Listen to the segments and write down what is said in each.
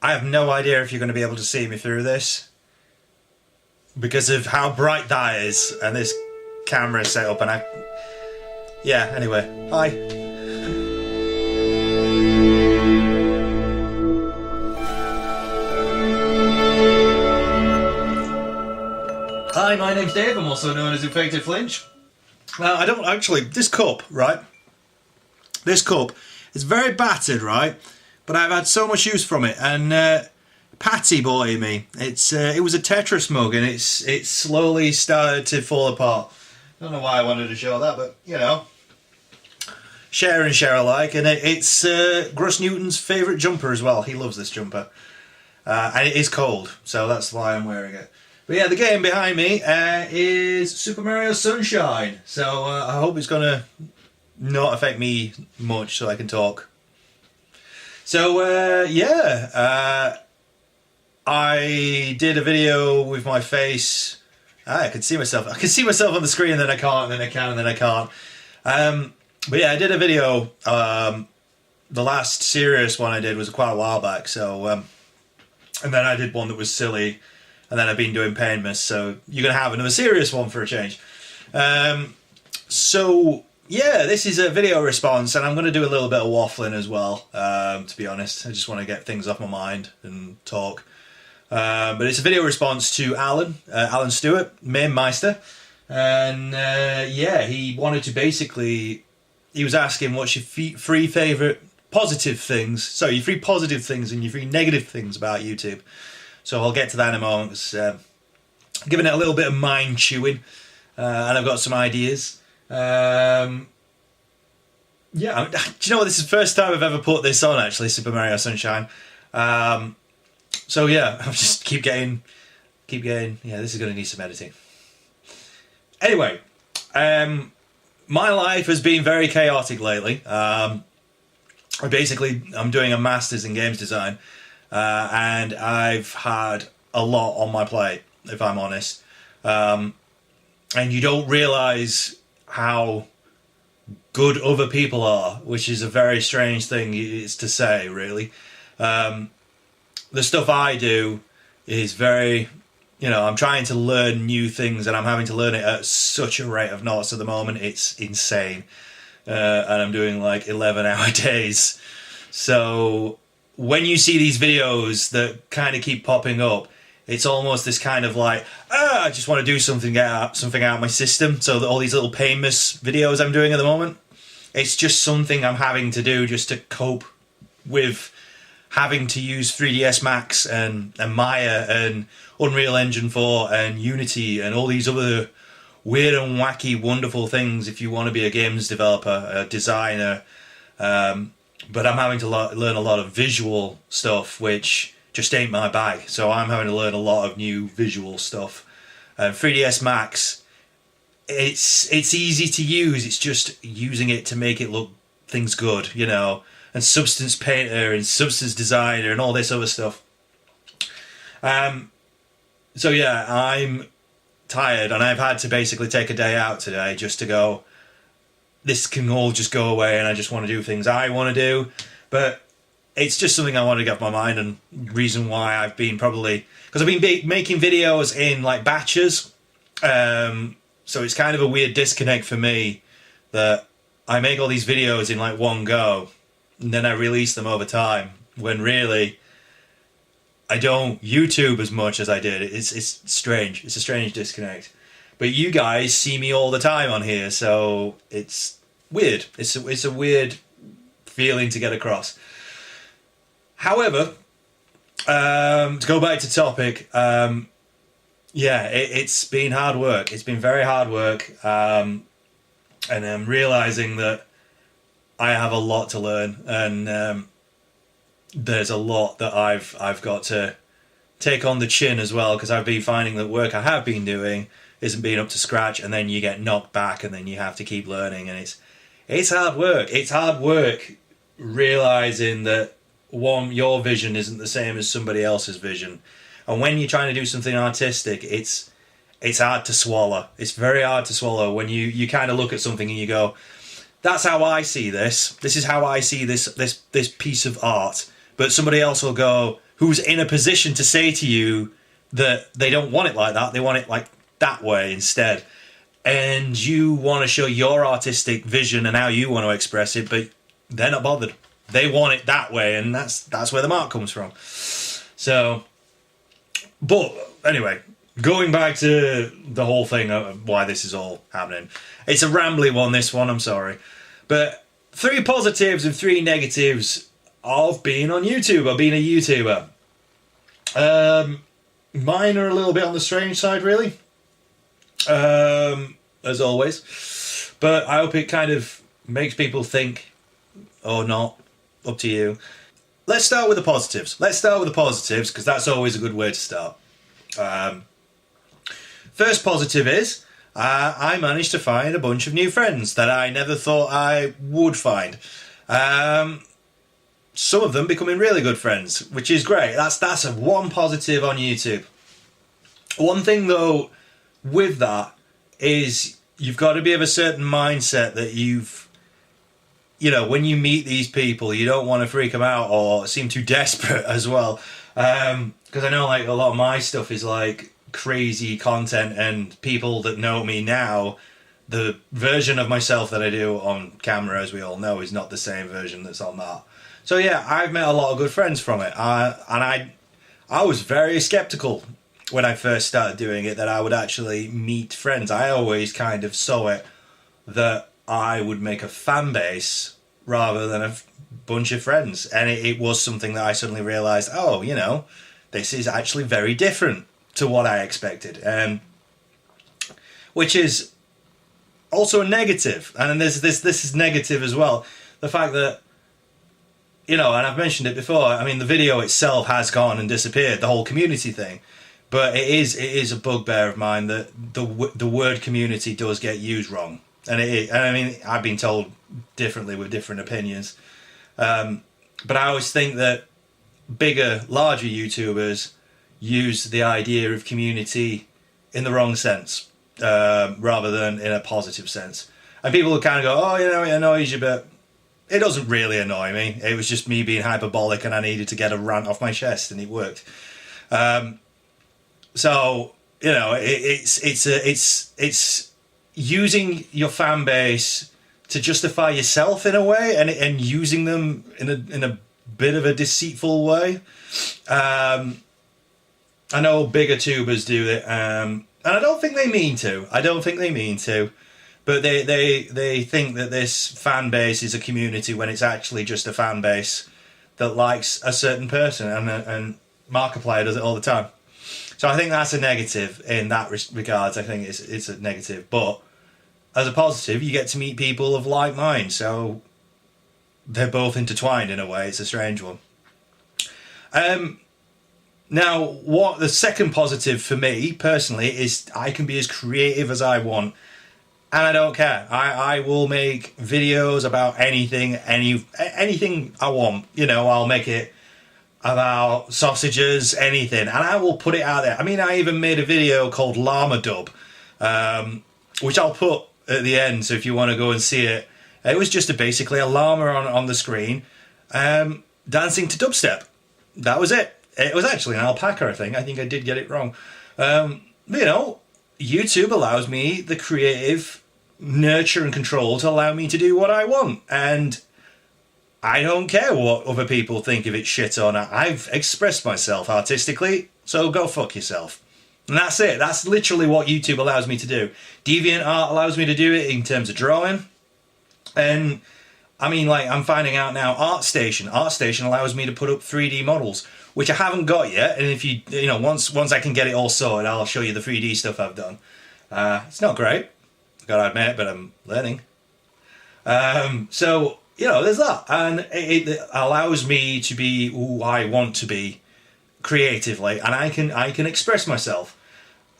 I have no idea if you're going to be able to see me through this because of how bright that is and this camera set up, and yeah, anyway, hi. Hi, my name's Dave, I'm also known as InfectedFlinch. Now, I don't actually, this cup, right? This cup is very battered, right? But I've had so much use from it, and Patty bought it me. It was a Tetris mug, and it's slowly started to fall apart. Don't know why I wanted to show that, but you know, share and share alike. And it's Gruss Newton's favourite jumper as well. He loves this jumper, and it is cold, so that's why I'm wearing it. But yeah, the game behind me is Super Mario Sunshine. So I hope it's gonna not affect me much, so I can talk. So yeah, I did a video with my face. I can see myself. I can see myself on the screen, and then I can't, and then I can, and then I can't. But yeah, I did a video. The last serious one I did was quite a while back. So, and then I did one that was silly, and then I've been doing painless. So you're gonna have another serious one for a change. So yeah, this is a video response, and I'm going to do a little bit of waffling as well, to be honest. I just want to get things off my mind and talk. But it's a video response to Alan Stewart, Main Meister. And yeah, he wanted to basically, he was asking what's your three favourite positive things, so your three positive things and your three negative things about YouTube. So I'll get to that in a moment. It's, giving it a little bit of mind chewing, and I've got some ideas. Yeah, do you know what? This is the first time I've ever put this on, actually, Super Mario Sunshine. So yeah, I'll just keep getting. Yeah, this is going to need some editing. Anyway, my life has been very chaotic lately. I'm doing a master's in games design, and I've had a lot on my plate, if I'm honest. And you don't realise how good other people are, which is a very strange thing to say, really. The stuff I do is very, you know, I'm trying to learn new things, and I'm having to learn it at such a rate of knots at the moment. It's insane. And I'm doing like 11-hour days. So when you see these videos that kind of keep popping up, it's almost this kind of like, I just want to do something out of my system. So all these little painless videos I'm doing at the moment, it's just something I'm having to do just to cope with having to use 3ds Max and Maya and Unreal Engine 4 and Unity and all these other weird and wacky, wonderful things if you want to be a games developer, a designer. But I'm having to learn a lot of visual stuff, which just ain't my bag, so I'm having to learn a lot of new visual stuff. 3ds Max, it's easy to use, it's just using it to make it look things good, you know, and Substance Painter and Substance Designer and all this other stuff. So yeah, I'm tired, and I've had to basically take a day out today just to go, this can all just go away, and I just want to do things I want to do. But it's just something I want to get off my mind, and reason why I've been probably, because I've been making videos in like batches, so it's kind of a weird disconnect for me that I make all these videos in like one go, and then I release them over time, when really I don't YouTube as much as I did. It's strange. It's a strange disconnect. But you guys see me all the time on here, so it's weird. It's a weird feeling to get across. However, to go back to topic, yeah, it's been hard work. It's been very hard work, and I'm realising that I have a lot to learn, and there's a lot that I've got to take on the chin as well, because I've been finding that work I have been doing isn't being up to scratch, and then you get knocked back, and then you have to keep learning, and it's hard work. It's hard work realising that your vision isn't the same as somebody else's vision, and when you're trying to do something artistic, it's hard to swallow. It's very hard to swallow when you kind of look at something and you go, that's how I see this. This is how I see this piece of art. But somebody else will go, who's in a position to say to you that they don't want it like that, they want it like that way instead. And you want to show your artistic vision and how you want to express it, but they're not bothered. They want it that way, and that's where the mark comes from. So, but anyway, going back to the whole thing of why this is all happening. It's a rambly one, this one, I'm sorry. But 3 positives and 3 negatives of being on YouTube, or being a YouTuber. Mine are a little bit on the strange side, really. As always. But I hope it kind of makes people think, or not, up to you. Let's start with the positives. Because that's always a good way to start. First positive is, I managed to find a bunch of new friends that I never thought I would find. Some of them becoming really good friends, which is great. That's a one positive on YouTube. One thing though with that is you've got to be of a certain mindset that when you meet these people, you don't want to freak them out or seem too desperate as well. Because I know like a lot of my stuff is like crazy content, and people that know me now, the version of myself that I do on camera, as we all know, is not the same version that's on that. So yeah, I've met a lot of good friends from it, and I was very skeptical when I first started doing it that I would actually meet friends. I always kind of saw it that I would make a fan base rather than a bunch of friends, and it was something that I suddenly realised, this is actually very different to what I expected, which is also a negative. And this is negative as well. The fact that, and I've mentioned it before, I mean, the video itself has gone and disappeared, the whole community thing. But it is a bugbear of mine that the word community does get used wrong. And I mean, I've been told differently with different opinions. But I always think that bigger, larger YouTubers use the idea of community in the wrong sense, rather than in a positive sense. And people will kind of go, it annoys you, but it doesn't really annoy me. It was just me being hyperbolic, and I needed to get a rant off my chest, and it worked. So it's using your fan base to justify yourself in a way, and using them in a bit of a deceitful way. I know bigger tubers do it, and I don't think they mean to. But they think that this fan base is a community when it's actually just a fan base that likes a certain person, and Markiplier does it all the time. So I think that's a negative in that regards. I think it's a negative, but as a positive, you get to meet people of like mind, so they're both intertwined in a way. It's a strange one. Now, what the second positive for me personally is, I can be as creative as I want, and I don't care. I will make videos about anything I want. I'll make it about sausages, anything, and I will put it out there. I mean, I even made a video called Llama Dub, which I'll put at the end, so if you want to go and see it. It was just basically a llama on the screen dancing to dubstep. That was it. It was actually an alpaca, I think. I think I did get it wrong. YouTube allows me the creative nurture and control to allow me to do what I want. And I don't care what other people think, if it's shit or not. I've expressed myself artistically, so go fuck yourself. And that's it. That's literally what YouTube allows me to do. DeviantArt allows me to do it in terms of drawing. And I mean, like, I'm finding out now, ArtStation allows me to put up 3D models, which I haven't got yet. And if once I can get it all sorted, I'll show you the 3D stuff I've done. It's not great, gotta admit, but I'm learning. So, there's that. And it allows me to be who I want to be creatively, and I can express myself.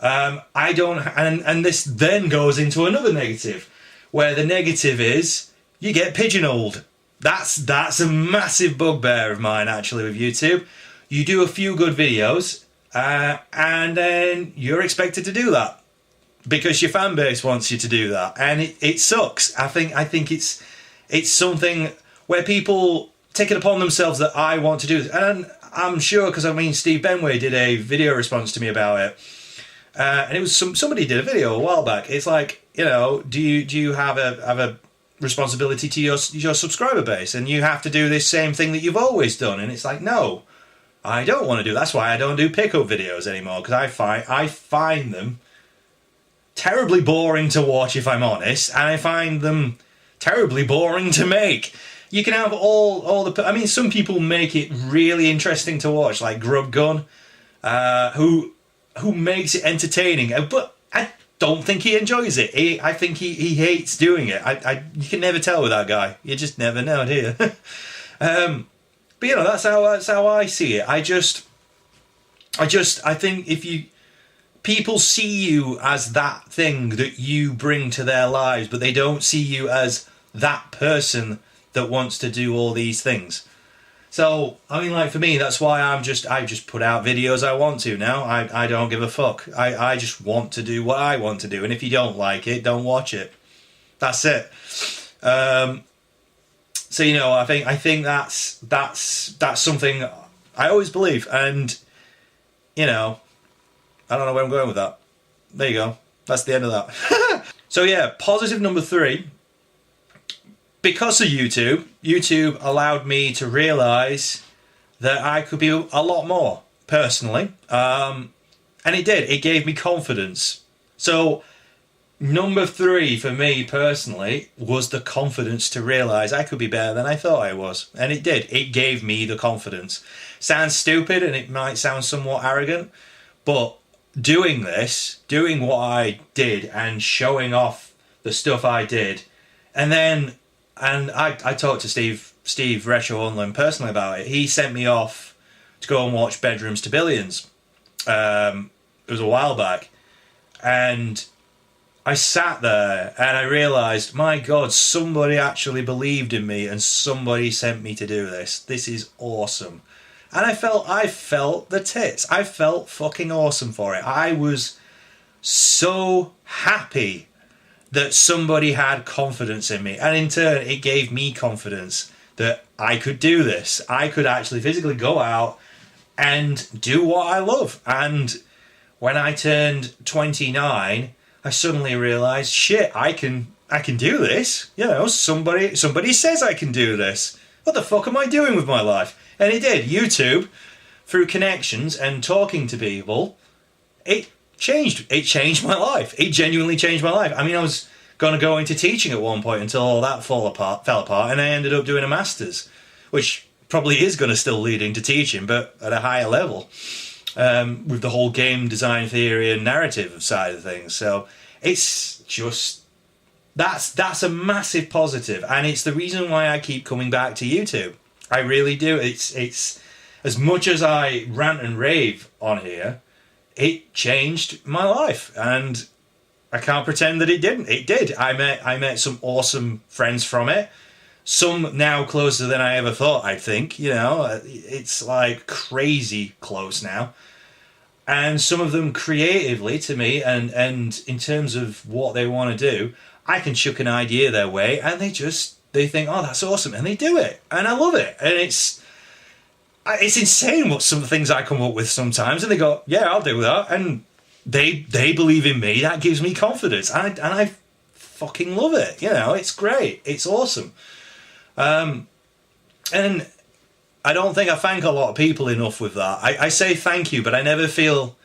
I don't, and this then goes into another negative, where the negative is you get pigeonholed. That's a massive bugbear of mine, actually, with YouTube. You do a few good videos, and then you're expected to do that because your fan base wants you to do that, and it sucks. I think it's something where people take it upon themselves that I want to do this, and I'm sure, because I mean, Steve Benway did a video response to me about it, and it was somebody did a video a while back. It's like, you know, do you have a responsibility to your subscriber base, and you have to do this same thing that you've always done? And it's like, no, I don't want to do. That's why I don't do pickup videos anymore, because I find them terribly boring to watch, if I'm honest, and I find them terribly boring to make. You can have all the... I mean, some people make it really interesting to watch, like Grub Gun, who makes it entertaining, but I don't think he enjoys it. I think he hates doing it. You can never tell with that guy. You just never know, do you? But you know, that's how I see it. I think if people see you as that thing that you bring to their lives, but they don't see you as that person that wants to do all these things. So, I mean, like, for me, that's why I just put out videos I want to now. I don't give a fuck. I just want to do what I want to do, and if you don't like it, don't watch it. That's it. So, you know, I think that's something I always believe, and, you know, I don't know where I'm going with that. There you go. That's the end of that. So yeah, positive number 3. Because of YouTube allowed me to realise that I could be a lot more, personally. And it did. It gave me confidence. So number 3 for me, personally, was the confidence to realise I could be better than I thought I was. And it did. It gave me the confidence. Sounds stupid, and it might sound somewhat arrogant, but doing what I did and showing off the stuff I did, and I talked to Steve Resho-Unland personally about it. He sent me off to go and watch Bedrooms to Billions. It was a while back, and I sat there and I realised, my God, somebody actually believed in me, and somebody sent me to do this. This is awesome. And I felt the tits. I felt fucking awesome for it. I was so happy that somebody had confidence in me. And in turn, it gave me confidence that I could do this. I could actually physically go out and do what I love. And when I turned 29, I suddenly realised, shit, I can do this. You know, somebody says I can do this. What the fuck am I doing with my life? And it did. YouTube, through connections and talking to people, it changed my life. It genuinely changed my life. I mean, I was going to go into teaching at one point until all that fell apart, and I ended up doing a master's, which probably is going to still lead into teaching, but at a higher level, with the whole game design theory and narrative side of things. So it's just... That's a massive positive, and it's the reason why I keep coming back to YouTube. I really do. It's as much as I rant and rave on here, it changed my life, and I can't pretend that it didn't. It did. I met some awesome friends from it. Some now closer than I ever thought, I think. You know, it's like crazy close now. And some of them creatively to me, and in terms of what they want to do, I can chuck an idea their way, and they think, oh, that's awesome, and they do it, and I love it. And it's insane what some things I come up with sometimes, and they go, yeah, I'll do that, and they believe in me. That gives me confidence, and I fucking love it. You know, it's great, it's awesome. And I don't think I thank a lot of people enough with that. I say thank you, but I never feel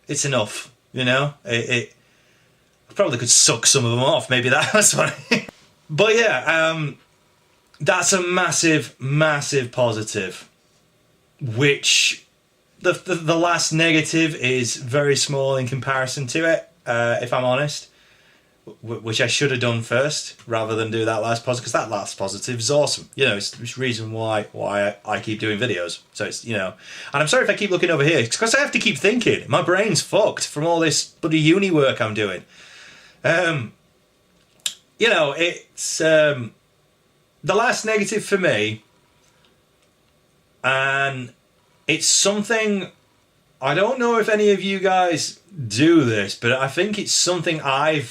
it's enough. You know, I probably could suck some of them off. Maybe that's what. But yeah, that's a massive, massive positive. Which the last negative is very small in comparison to it, if I'm honest. Which I should have done first, rather than do that last positive, because that last positive is awesome. You know, it's the reason why I keep doing videos. So it's, you know, and I'm sorry if I keep looking over here, it's because I have to keep thinking. My brain's fucked from all this bloody uni work I'm doing. You know, it's the last negative for me, and it's something, I don't know if any of you guys do this, but I think it's something I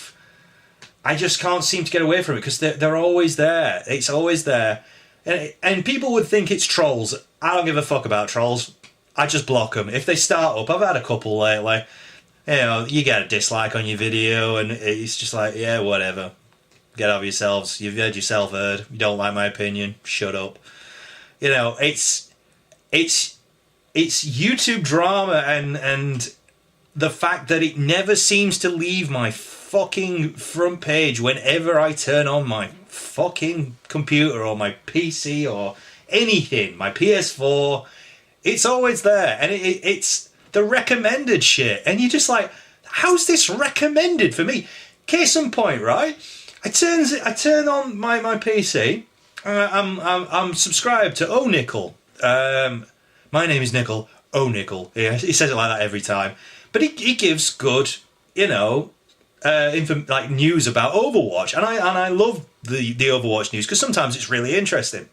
just can't seem to get away from it, because they're always there. It's always there. And people would think it's trolls. I don't give a fuck about trolls. I just block them. If they start up, I've had a couple lately. You know, you get a dislike on your video, and it's just like, yeah, whatever. Get over yourselves. You've heard yourself heard. You don't like my opinion. Shut up. You know, it's YouTube drama, and the fact that it never seems to leave my fucking front page whenever I turn on my fucking computer or my PC or anything, my PS4, it's always there, and it's the recommended shit, and you're just like, how's this recommended for me? Case in point, right? I turn on my PC. I'm subscribed to Nickel. My name is Nickel. Nickel. Yeah, he says it like that every time. But he gives good, you know, like news about Overwatch, and I love the Overwatch news because sometimes it's really interesting.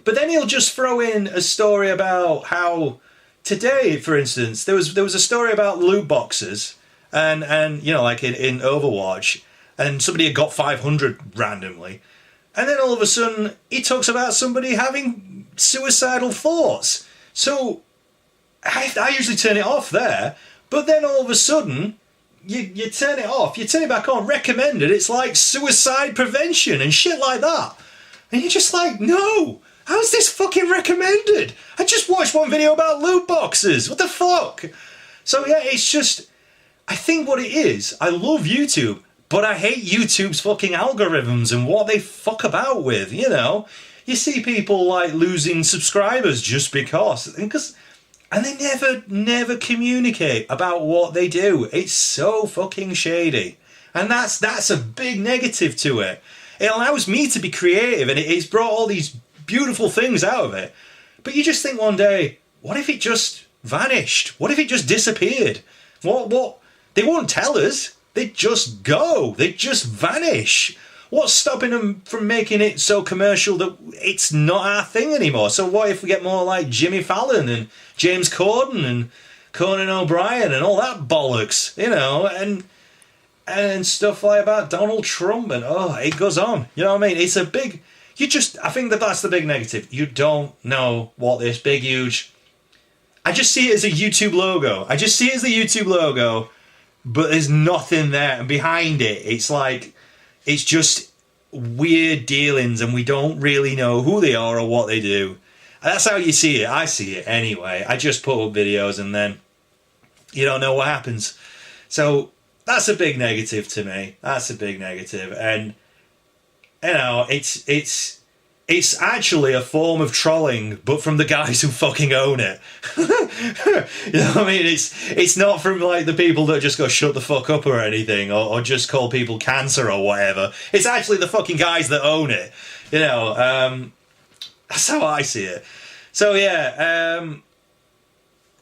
But then he'll just throw in a story about how today, for instance, there was a story about loot boxes, and you know, like in Overwatch, and somebody had got 500 randomly, and then all of a sudden he talks about somebody having suicidal thoughts. So I usually turn it off there, but then all of a sudden you turn it off, you turn it back on, recommended, it's like suicide prevention and shit like that. And you're just like, no, how's this fucking recommended? I just watched one video about loot boxes, what the fuck? So yeah, it's just, I think what it is, I love YouTube, but I hate YouTube's fucking algorithms and what they fuck about with, you know? You see people like losing subscribers just because, and they never communicate about what they do. It's so fucking shady. And that's a big negative to it. It allows me to be creative, and it's brought all these beautiful things out of it. But you just think one day, what if it just vanished? What if it just disappeared? What? They won't tell us. They just go. They just vanish. What's stopping them from making it so commercial that it's not our thing anymore? So what if we get more like Jimmy Fallon and James Corden and Conan O'Brien and all that bollocks, you know, and stuff like about Donald Trump, and it goes on. You know what I mean? It's a big... I think that's the big negative. You don't know what this big, huge... I just see it as a YouTube logo. But there's nothing there. And behind it, it's like... It's just weird dealings, and we don't really know who they are or what they do. And that's how you see it. I see it anyway. I just put up videos, and then you don't know what happens. So that's a big negative to me. That's a big negative. And, you know, it's actually a form of trolling, but from the guys who fucking own it. You know what I mean? It's not from like the people that just go shut the fuck up or anything, or just call people cancer or whatever. It's actually the fucking guys that own it. You know, that's how I see it. So yeah,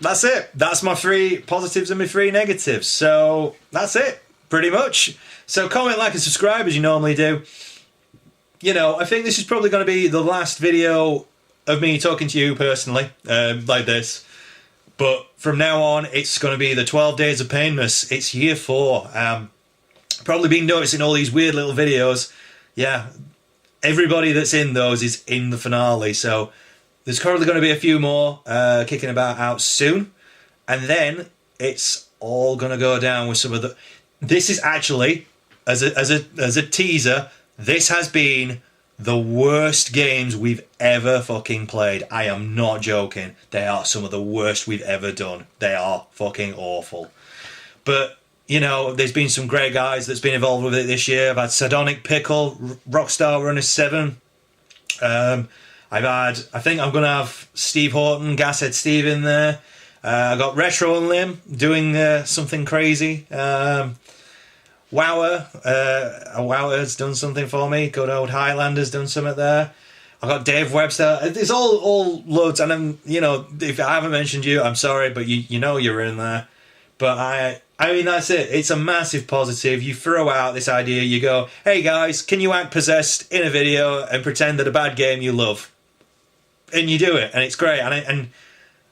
that's it. That's my 3 positives and my 3 negatives. So that's it, pretty much. So comment, like, and subscribe as you normally do. You know, I think this is probably going to be the last video of me talking to you personally, like this. But from now on, it's going to be the 12 Days of Painmas. It's year 4. Probably been noticing all these weird little videos. Yeah, everybody that's in those is in the finale. So there's currently going to be a few more kicking about out soon. And then it's all going to go down with some of the... This is actually, as a teaser... This has been the worst games we've ever fucking played. I am not joking. They are some of the worst we've ever done. They are fucking awful. But, you know, there's been some great guys that's been involved with it this year. I've had Sardonic Pickle, Rockstar Runner 7. I think I'm going to have Steve Horton, Gashead Steve in there. I got Retro and Lim doing something crazy. Wower's done something for me. Good old Highlander's done something there. I got Dave Webster. It's all loads, and I'm, you know, if I haven't mentioned you, I'm sorry, but you know you're in there. But I mean, that's it. It's a massive positive. You throw out this idea, you go, hey guys, can you act possessed in a video and pretend that a bad game you love? And you do it, and it's great. And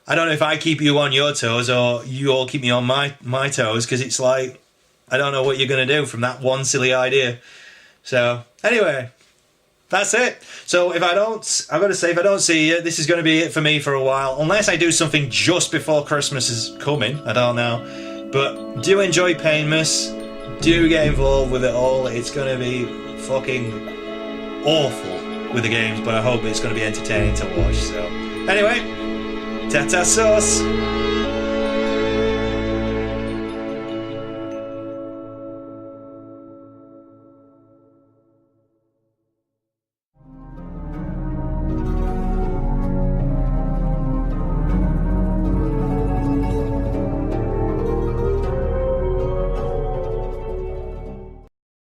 I don't know if I keep you on your toes or you all keep me on my toes, because it's like, I don't know what you're going to do from that one silly idea. So, anyway, that's it. So if I don't see you, this is going to be it for me for a while. Unless I do something just before Christmas is coming. I don't know. But do enjoy Painmas. Do get involved with it all. It's going to be fucking awful with the games, but I hope it's going to be entertaining to watch. So anyway, ta-ta sauce.